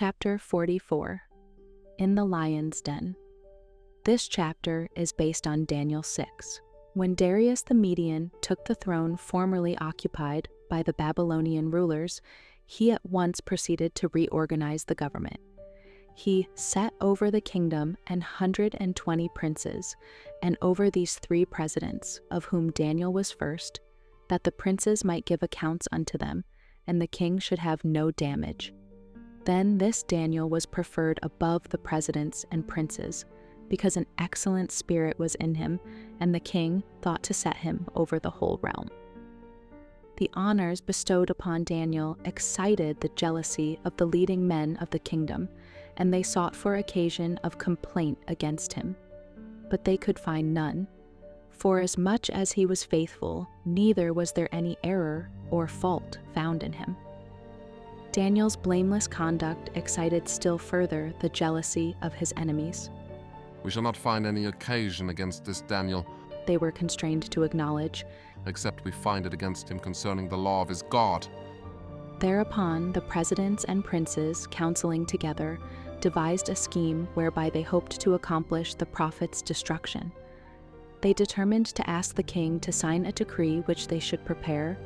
Chapter 44. In the Lion's Den. This chapter is based on Daniel 6. When Darius the Median took the throne formerly occupied by the Babylonian rulers, he at once proceeded to reorganize the government. He set over the kingdom 120 princes, and over these 3 presidents, of whom Daniel was first, that the princes might give accounts unto them, and the king should have no damage. Then this Daniel was preferred above the presidents and princes, because an excellent spirit was in him, and the king thought to set him over the whole realm. The honors bestowed upon Daniel excited the jealousy of the leading men of the kingdom, and they sought for occasion of complaint against him. But they could find none. For as much as he was faithful, neither was there any error or fault found in him. Daniel's blameless conduct excited still further the jealousy of his enemies. We shall not find any occasion against this Daniel, they were constrained to acknowledge, except we find it against him concerning the law of his God. Thereupon the presidents and princes, counseling together, devised a scheme whereby they hoped to accomplish the prophet's destruction. They determined to ask the king to sign a decree which they should prepare,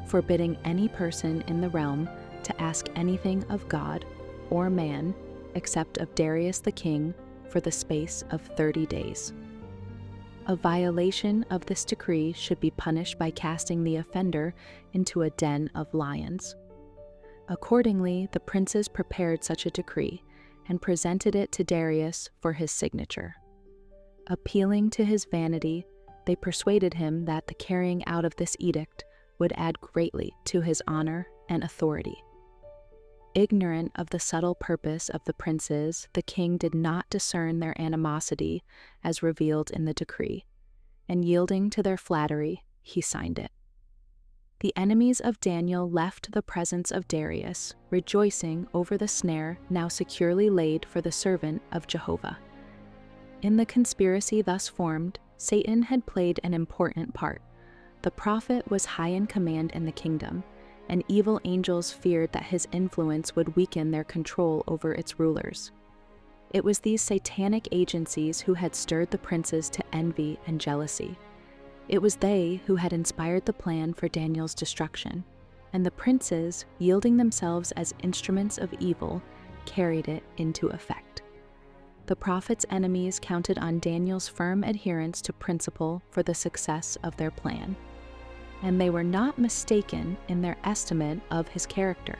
forbidding any person in the realm to ask anything of God or man except of Darius the king for the space of 30 days. A violation of this decree should be punished by casting the offender into a den of lions. Accordingly, the princes prepared such a decree and presented it to Darius for his signature. Appealing to his vanity, they persuaded him that the carrying out of this edict would add greatly to his honor and authority. Ignorant of the subtle purpose of the princes, the king did not discern their animosity as revealed in the decree, and yielding to their flattery, he signed it. The enemies of Daniel left the presence of Darius, rejoicing over the snare now securely laid for the servant of Jehovah. In the conspiracy thus formed, Satan had played an important part. The prophet was high in command in the kingdom, and evil angels feared that his influence would weaken their control over its rulers. It was these satanic agencies who had stirred the princes to envy and jealousy. It was they who had inspired the plan for Daniel's destruction, and the princes, yielding themselves as instruments of evil, carried it into effect. The prophet's enemies counted on Daniel's firm adherence to principle for the success of their plan, and they were not mistaken in their estimate of his character.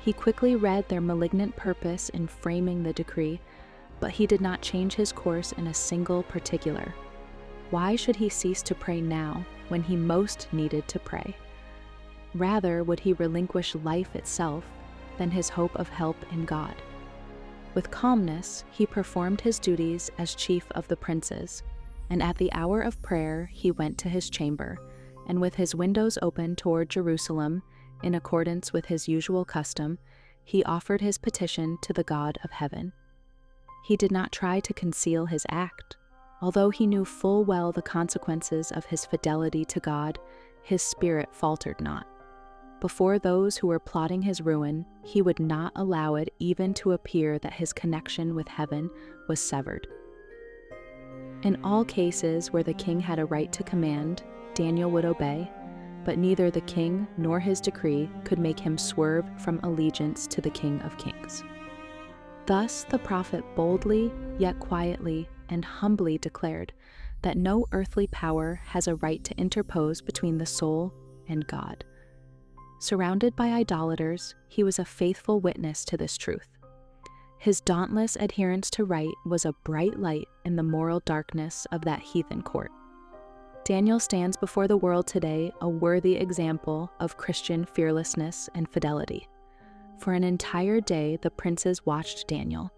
He quickly read their malignant purpose in framing the decree, but he did not change his course in a single particular. Why should he cease to pray now, when he most needed to pray? Rather would he relinquish life itself than his hope of help in God. With calmness, he performed his duties as chief of the princes, and at the hour of prayer he went to his chamber, and with his windows open toward Jerusalem, in accordance with his usual custom, he offered his petition to the God of heaven. He did not try to conceal his act. Although he knew full well the consequences of his fidelity to God, his spirit faltered not. Before those who were plotting his ruin, he would not allow it even to appear that his connection with heaven was severed. In all cases where the king had a right to command, Daniel would obey, but neither the king nor his decree could make him swerve from allegiance to the King of Kings. Thus the prophet boldly, yet quietly and humbly declared that no earthly power has a right to interpose between the soul and God. Surrounded by idolaters, he was a faithful witness to this truth. His dauntless adherence to right was a bright light in the moral darkness of that heathen court. Daniel stands before the world today a worthy example of Christian fearlessness and fidelity. For an entire day, the princes watched Daniel.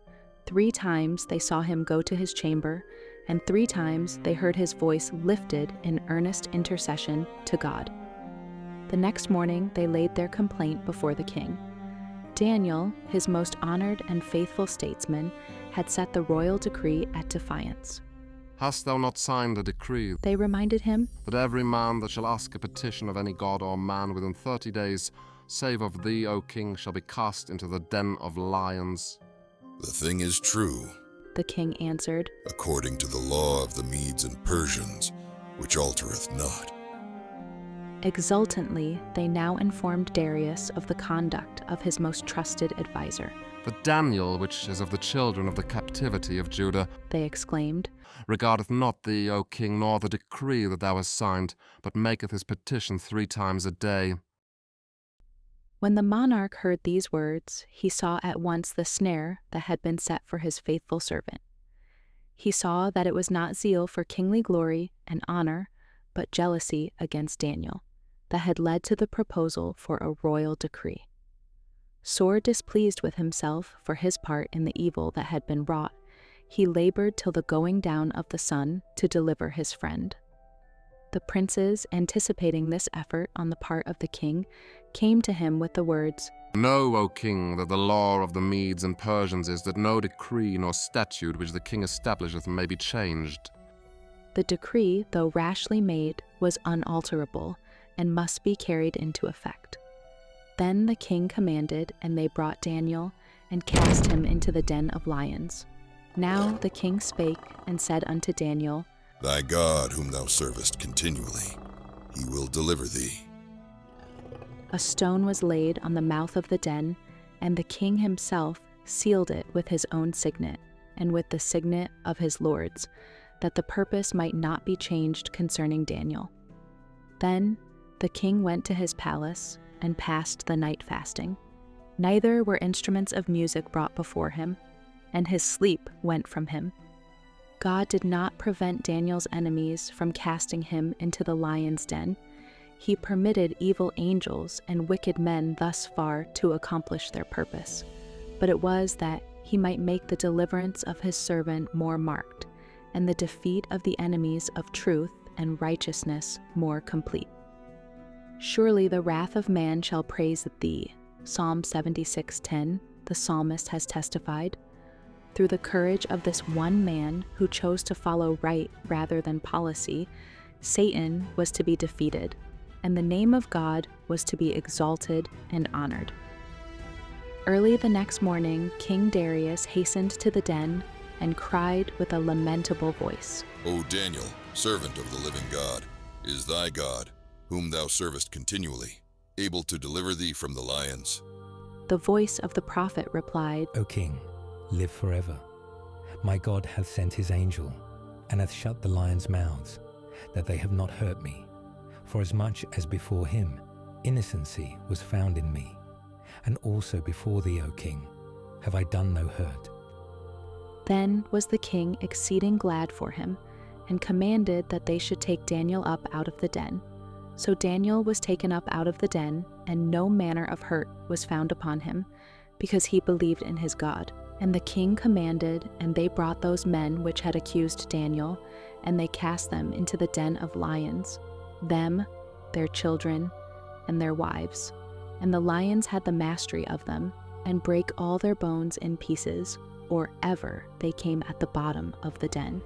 3 times they saw him go to his chamber, and 3 times they heard his voice lifted in earnest intercession to God. The next morning, they laid their complaint before the king. Daniel, his most honored and faithful statesman, had set the royal decree at defiance. Hast thou not signed a decree, they reminded him, that every man that shall ask a petition of any god or man within 30 days save of thee, O king, shall be cast into the den of lions. The thing is true, the king answered, according to the law of the Medes and Persians, which altereth not. Exultantly, they now informed Darius of the conduct of his most trusted advisor. But Daniel, which is of the children of the captivity of Judah, They exclaimed, regardeth not thee, O king, nor the decree that thou hast signed, but maketh his petition 3 times a day. When the monarch heard these words, he saw at once the snare that had been set for his faithful servant. He saw that it was not zeal for kingly glory and honor, but jealousy against Daniel, that had led to the proposal for a royal decree. Sore displeased with himself for his part in the evil that had been wrought, he labored till the going down of the sun to deliver his friend. The princes, anticipating this effort on the part of the king, came to him with the words, Know, O king, that the law of the Medes and Persians is that no decree nor statute which the king establisheth may be changed. The decree, though rashly made, was unalterable, and must be carried into effect. Then the king commanded, and they brought Daniel, and cast him into the den of lions. Now the king spake, and said unto Daniel, Thy God, whom thou servest continually, he will deliver thee. A stone was laid on the mouth of the den, and the king himself sealed it with his own signet, and with the signet of his lords, that the purpose might not be changed concerning Daniel. Then the king went to his palace, and passed the night fasting. Neither were instruments of music brought before him, and his sleep went from him. God did not prevent Daniel's enemies from casting him into the lion's den. He permitted evil angels and wicked men thus far to accomplish their purpose. But it was that he might make the deliverance of his servant more marked, and the defeat of the enemies of truth and righteousness more complete. Surely the wrath of man shall praise thee, Psalm 76:10, the psalmist has testified. Through the courage of this one man who chose to follow right rather than policy, Satan was to be defeated, and the name of God was to be exalted and honored. Early the next morning, King Darius hastened to the den and cried with a lamentable voice, O Daniel, servant of the living God, is thy God, whom thou servest continually, able to deliver thee from the lions? The voice of the prophet replied, O king, live forever. My God hath sent his angel, and hath shut the lions' mouths, that they have not hurt me. For as much as before him innocency was found in me, and also before thee, O king, have I done no hurt. Then was the king exceeding glad for him, and commanded that they should take Daniel up out of the den. So Daniel was taken up out of the den, and no manner of hurt was found upon him, because he believed in his God. And the king commanded, and they brought those men which had accused Daniel, and they cast them into the den of lions, them, their children, and their wives. And the lions had the mastery of them, and brake all their bones in pieces, or ever they came at the bottom of the den.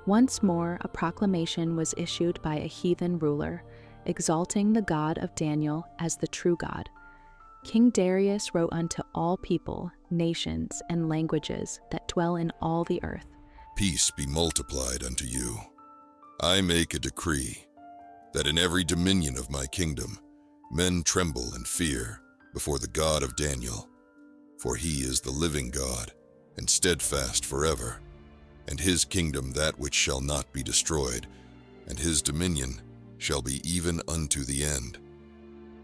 Once more a proclamation was issued by a heathen ruler, exalting the God of Daniel as the true God. King Darius wrote unto all people, nations, and languages that dwell in all the earth, Peace be multiplied unto you. I make a decree, that in every dominion of my kingdom men tremble and fear before the God of Daniel, for he is the living God, and steadfast forever, and his kingdom that which shall not be destroyed, and his dominion shall be even unto the end.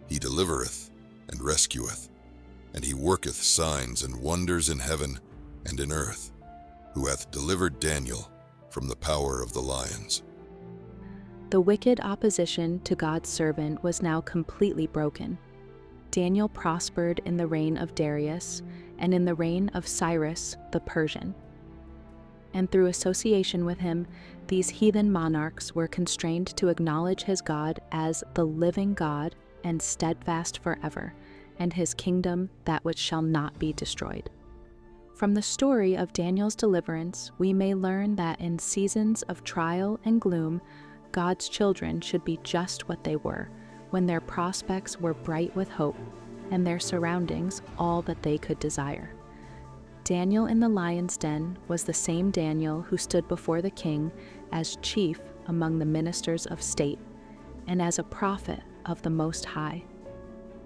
He delivereth and rescueth, and he worketh signs and wonders in heaven and in earth, who hath delivered Daniel from the power of the lions. The wicked opposition to God's servant was now completely broken. Daniel prospered in the reign of Darius and in the reign of Cyrus the Persian. And through association with him, these heathen monarchs were constrained to acknowledge his God as the living God and steadfast forever, and his kingdom that which shall not be destroyed. From the story of Daniel's deliverance, we may learn that in seasons of trial and gloom, God's children should be just what they were, when their prospects were bright with hope and their surroundings all that they could desire. Daniel in the lion's den was the same Daniel who stood before the king as chief among the ministers of state and as a prophet of the Most High.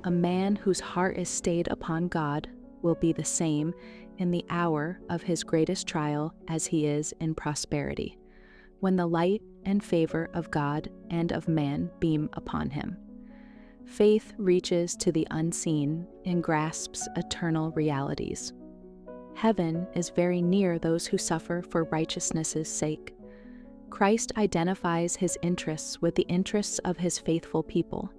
A man whose heart is stayed upon God will be the same in the hour of his greatest trial as he is in prosperity, when the light and favor of God and of man beam upon him. Faith reaches to the unseen and grasps eternal realities. Heaven is very near those who suffer for righteousness' sake. Christ identifies his interests with the interests of his faithful people.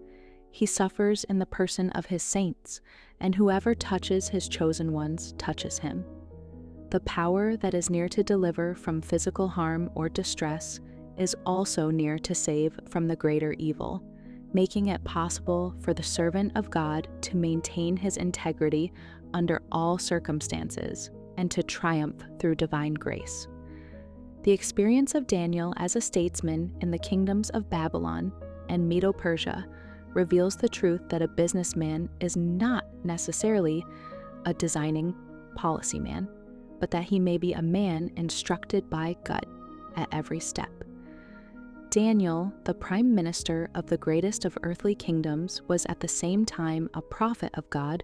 He suffers in the person of his saints, and whoever touches his chosen ones touches him. The power that is near to deliver from physical harm or distress is also near to save from the greater evil, making it possible for the servant of God to maintain his integrity under all circumstances and to triumph through divine grace. The experience of Daniel as a statesman in the kingdoms of Babylon and Medo-Persia reveals the truth that a businessman is not necessarily a designing policy man, but that he may be a man instructed by gut at every step. Daniel, the prime minister of the greatest of earthly kingdoms, was at the same time a prophet of God,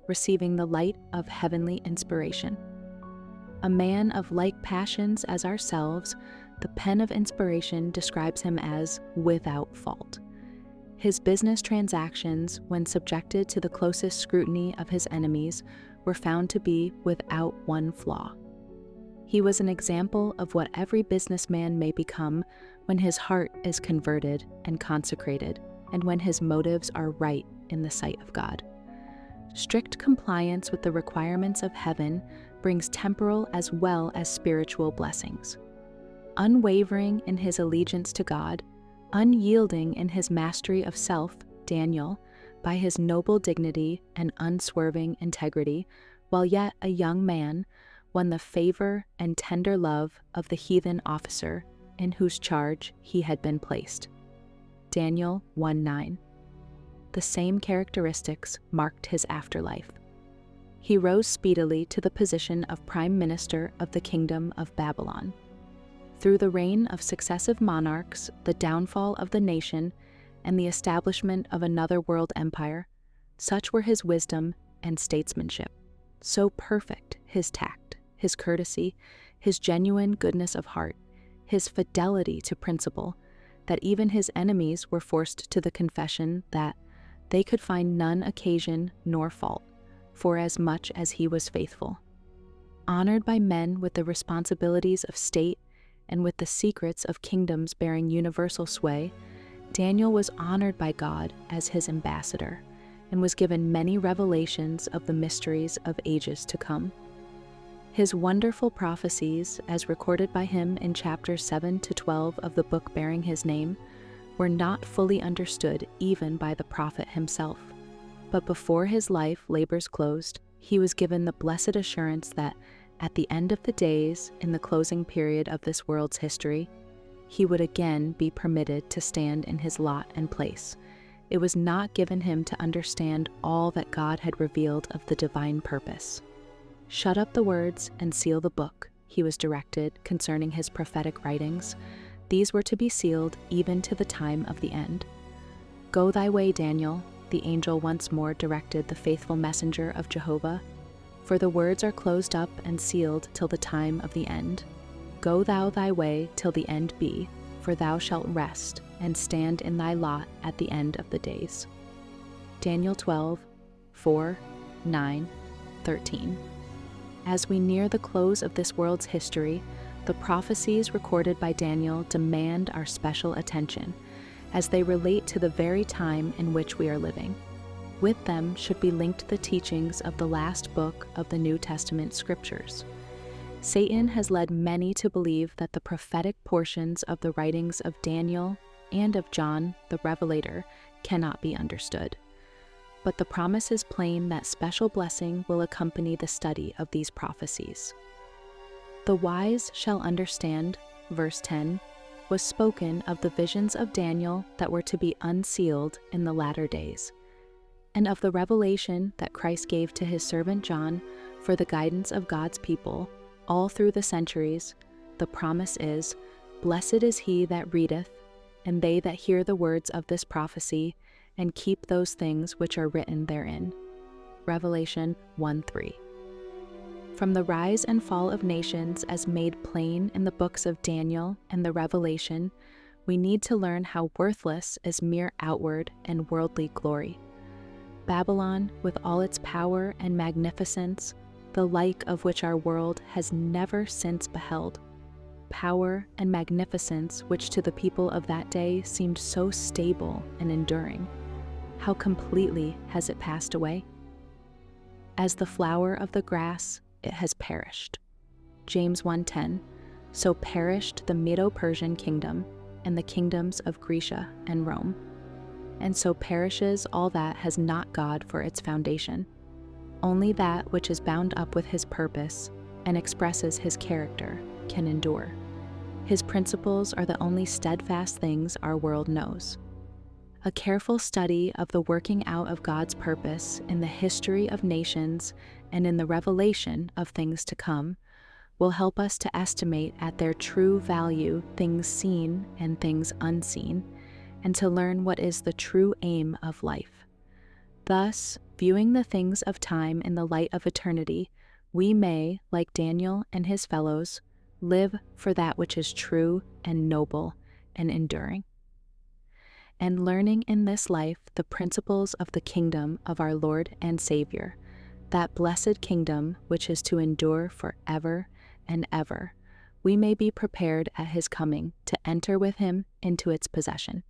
receiving the light of heavenly inspiration. A man of like passions as ourselves, the pen of inspiration describes him as without fault. His business transactions, when subjected to the closest scrutiny of his enemies, were found to be without one flaw. He was an example of what every businessman may become when his heart is converted and consecrated, and when his motives are right in the sight of God. Strict compliance with the requirements of heaven brings temporal as well as spiritual blessings. Unwavering in his allegiance to God, unyielding in his mastery of self, Daniel, by his noble dignity and unswerving integrity, while yet a young man, won the favor and tender love of the heathen officer in whose charge he had been placed. Daniel 1:9. The same characteristics marked his afterlife. He rose speedily to the position of prime minister of the kingdom of Babylon. Through the reign of successive monarchs, the downfall of the nation, and the establishment of another world empire, such were his wisdom and statesmanship, so perfect his tact, his courtesy, his genuine goodness of heart, his fidelity to principle, that even his enemies were forced to the confession that they could find none occasion nor fault, for as much as he was faithful. Honored by men with the responsibilities of state and with the secrets of kingdoms bearing universal sway, Daniel was honored by God as his ambassador and was given many revelations of the mysteries of ages to come. His wonderful prophecies, as recorded by him in chapters 7 to 12 of the book bearing his name, were not fully understood even by the prophet himself. But before his life labors closed, he was given the blessed assurance that at the end of the days, in the closing period of this world's history, he would again be permitted to stand in his lot and place. It was not given him to understand all that God had revealed of the divine purpose. Shut up the words and seal the book, he was directed concerning his prophetic writings. These were to be sealed even to the time of the end. Go thy way, Daniel, the angel once more directed the faithful messenger of Jehovah, for the words are closed up and sealed till the time of the end. Go thou thy way till the end be, for thou shalt rest and stand in thy lot at the end of the days. Daniel 12:4, 9, 13. As we near the close of this world's history, the prophecies recorded by Daniel demand our special attention, as they relate to the very time in which we are living. With them should be linked the teachings of the last book of the New Testament scriptures. Satan has led many to believe that the prophetic portions of the writings of Daniel and of John the Revelator cannot be understood. But the promise is plain that special blessing will accompany the study of these prophecies. The wise shall understand, verse 10, was spoken of the visions of Daniel that were to be unsealed in the latter days, and of the revelation that Christ gave to his servant John for the guidance of God's people all through the centuries. The promise is, "Blessed is he that readeth, and they that hear the words of this prophecy, and keep those things which are written therein." Revelation 1:3. From the rise and fall of nations as made plain in the books of Daniel and the Revelation, we need to learn how worthless is mere outward and worldly glory. Babylon, with all its power and magnificence, the like of which our world has never since beheld, power and magnificence which to the people of that day seemed so stable and enduring, how completely has it passed away? As the flower of the grass, it has perished. James 1:10, so perished the Medo-Persian kingdom and the kingdoms of Grecia and Rome. And so perishes all that has not God for its foundation. Only that which is bound up with his purpose and expresses his character can endure. His principles are the only steadfast things our world knows. A careful study of the working out of God's purpose in the history of nations and in the revelation of things to come will help us to estimate at their true value things seen and things unseen, and to learn what is the true aim of life. Thus, viewing the things of time in the light of eternity, we may, like Daniel and his fellows, live for that which is true and noble and enduring. And learning in this life the principles of the kingdom of our Lord and Savior, that blessed kingdom which is to endure forever and ever, we may be prepared at his coming to enter with him into its possession.